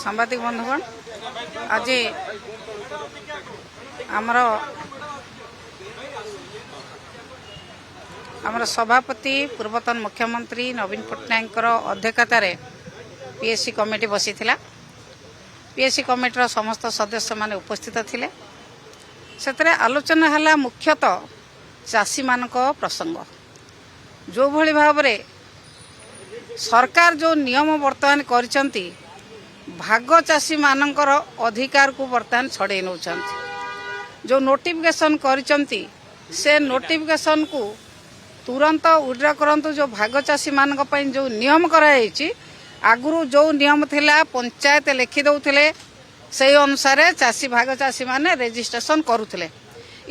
सांबादिक बंधुगण आज आमर सभापति पूर्वतन मुख्यमंत्री नवीन पट्टनायक अध्यक्षतार पीएससी कमिटी बसी पीएससी कमिटर समस्त सदस्य माने उपस्थित थिले से आलोचना है मुख्यतः चाषी मान प्रसंग जो भली भाव रे सरकार जो नियम बर्तमान करिसंती भाग चाषी मानकर अधिकार को बर्तमान छड़े नौ जो नोटिफिकेशन करिसंती से नोटिफिकेशन को तुरंत उड्रा करंतु जो भाग चाषी मानक पई जो नियम कराई आगुरु जो नियम थिला पंचायत लिखि दउथिले से अनुसार चाषी भाग चाषी माने रजिस्ट्रेशन करुथिले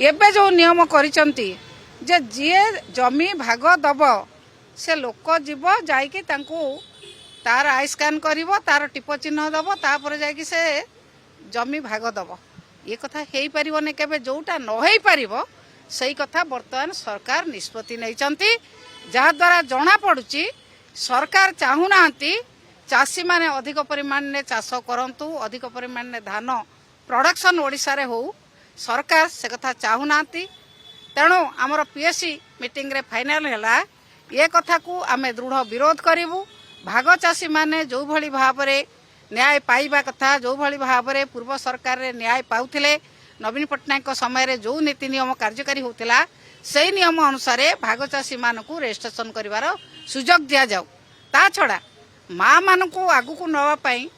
एबे जो नियम करिसंती जे जिए जमी भाग दब से लोक जीव जाइकी तांको तार आई स्कान करिवो तार टिप चिन्ह दब तापर जाइकी से जमी भाग दब ये कथा हेई परिबो ने केबे जोटा न हेई परिबो सही कथा वर्तमान सरकार निष्पत्ति नैचंती जहा द्वारा जना पड़ुची सरकार चाहुनांती चाषी माने अधिक परिमाण ने चाष करंतु अधिक परिमाण ने धान प्रोडक्शन ओडिसा रे हो सरकार से कथा चाहुनांती तेणु आमर पीएससी मीटिंग रे फाइनल हैला ये कथा को आमे दृढ़ विरोध करिवु भाग चाषी माने जो भली भाव रे न्याय पाइबा कथा जो भली भाव रे पूर्व सरकार रे न्याय पाउथिले नवीन पट्टनायक समय रे जो नीति नियम कार्यकारी होतिला सेही नियम अनुसार भाग चाषी मानकू रजिस्ट्रेशन करिवार सुजोग दिया जाऊ ता छड़ा माँ मानकू आगु को नवा पाई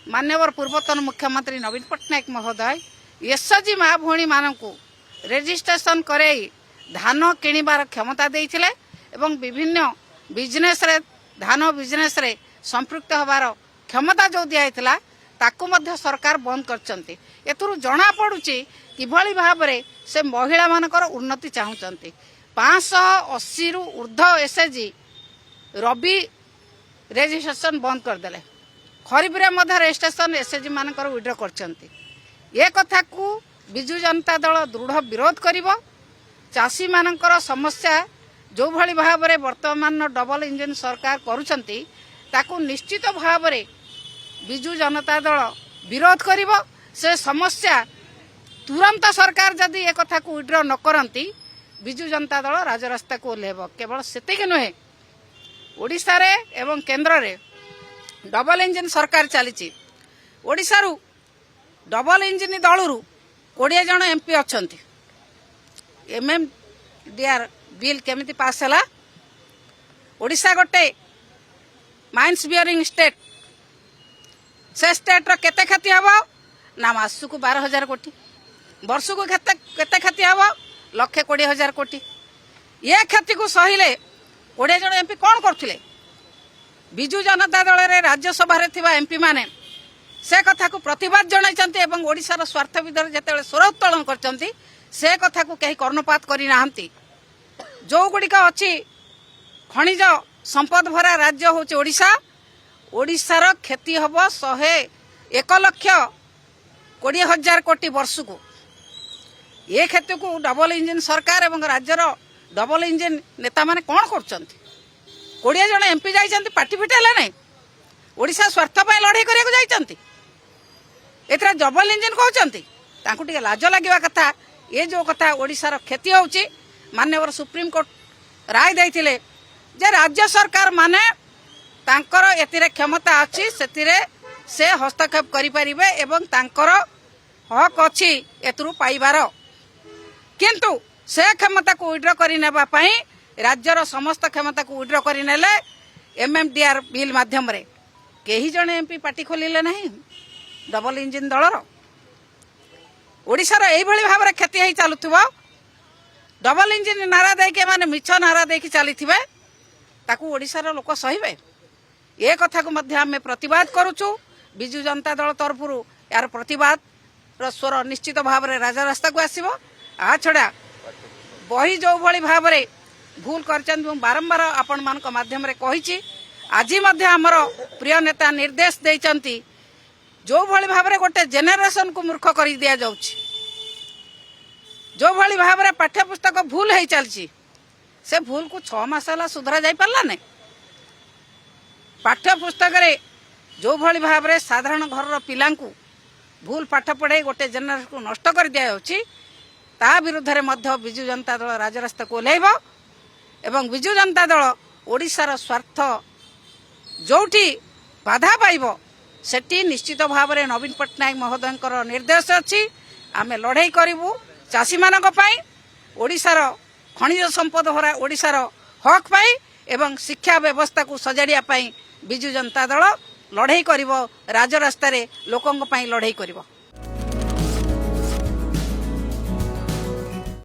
मान्यवर पूर्वतन मुख्यमंत्री नवीन पट्टनायक महोदय एसएचजी माँ भौणी मानकू रजिस्ट्रेशन करे धान किणिबार क्षमता देइथिले एवं विभिन्न बिजनेस रे धान बिजनेस रे संपृक्त होबार क्षमता जो दिया ताकू मध्य सरकार बंद करचंती एतुरु जना पड़ुची किभली भाव रे से महिला मानकर उन्नति चाहुचंती 580 रु ऊर्ध्व एसएचजी रबी रजिस्ट्रेशन बंद करदेले खरीफ रे मध्य रजिस्ट्रेशन एसएचजी मानकर विड्रॉ करचंती ये कथा को बिजु जनता दल दृढ़ विरोध करिवो चाषी मानकर समस्या जो भली भाव रे वर्तमान डबल इंजन सरकार करूछंती ताकू निश्चित भाव रे बिजु जनता दल विरोध करिवो से समस्या तुरंत सरकार जदि एक कथा को विड्रॉ न करंती बिजु जनता दल राजरास्ता को ओल्हेबो केवल सेतिक नुहे ओडिसा रे एवं केंद्र रे डबल इंजन सरकार चली ओडिसा रु डबल इंजन दलरू 20 जन एमपी अछंती एमएमडीआर बिल केमिति पास हला ओडिसा गोटे माइंस बियरिंग स्टेट से स्टेट रो केते क्षति हबो ना मासु को 12,000 कोटी वर्ष को केते क्षति हबो 1,20,000 कोटी ये क्षति को सहिले 20 जन एमपी कौन करथिले बिजु जनता दल रे राज्यसभा रे थिबा एमपी माने से कथा को प्रतिवाद जणाइचंती एवं ओडिसा रो स्वार्थ विदर जेतेले स्वर उत्तोलन करचंती से कथा को कहीं कर्णपात करि नाहंती जो गुड़िक अच्छी खनिज संपद भरा राज्य हूँ ओडिशा ओडिशार क्षति हम 1,01,20,000 कोटी वर्ष को ये क्षति को डबल इंजन सरकार एवं राज्यर डबल इंजन नेता माने कौन कर 20 जन एमपी जाइछंती पार्टी फिटेले नहीं ओडिशा स्वार्थ पाई लड़ाई करिया एथरा डबल इंजन कहउचंती तांकु टिके लाज लागिवा कथा ये जो कथा ओडिशार क्षति होउची मान्यवर सुप्रीम कोर्ट राय देइथिले जे राज्य सरकार माने तांकर एतिरे क्षमता अछि सेतिरे से हस्तक्षेप करि परिबे एवं तांकर हक अछि एतरु पाइबार किंतु से क्षमता को विड्रॉ करि नेबा पई राज्यर समस्त क्षमता को विड्रॉ करि नेले एमएमडीआर बिल माध्यम रे केही जने एमपी पार्टी खोलिले नहीं डबल इंजन दलर ओडिशार एई भली भाबरे क्षति हेई चालुथुबो डबल इंजन नारा देके माने मिछ नारा देके चली ताकू ओडिशार लोक सहिबे ये कथा को मध्य आम प्रतिवाद करुचु बिजु जनता दल तरफ यार प्रतिवाद स्वर निश्चित भाव में राजरास्ता को आसो आ छड़ा बही जो भली भाव में भूल कर बारंबार आपण मान माध्यम कही आज आमर प्रिय नेता निर्देश देइचंती जो भली भाव में गोटे जेनेरेशन को मूर्ख कर दिया जाउछि जो भली भाव में पाठ्यपुस्तक भूल हो चलती से भूल को 6 मास सुधरा जाई पारला नहीं पाठ्यपुस्तक जो भली भाव में साधारण घर पिला भूल पाठ पढ़ाई गोटे जेनेरेशन को नष्ट कर दिया ता विरुद्ध में विजु जनता दल राजरास्ता को ओह्लैब एवं विजु जनता दल ओडिशार स्वार्थ जोठी बाधा पाइब सेठी निश्चित भाव में नवीन पट्टनायक महोदय निर्देश अच्छी आमे लड़ाई करूँ चाषी मानक पाई ओडिशार खनिज संपद भरा ओडिशार हक पाई एवं शिक्षा व्यवस्था को सजाड़िया पाई विजु जनता दल लड़ाई करिवो राजरास्ता रे लोकंग पाई लड़ाई करिवो।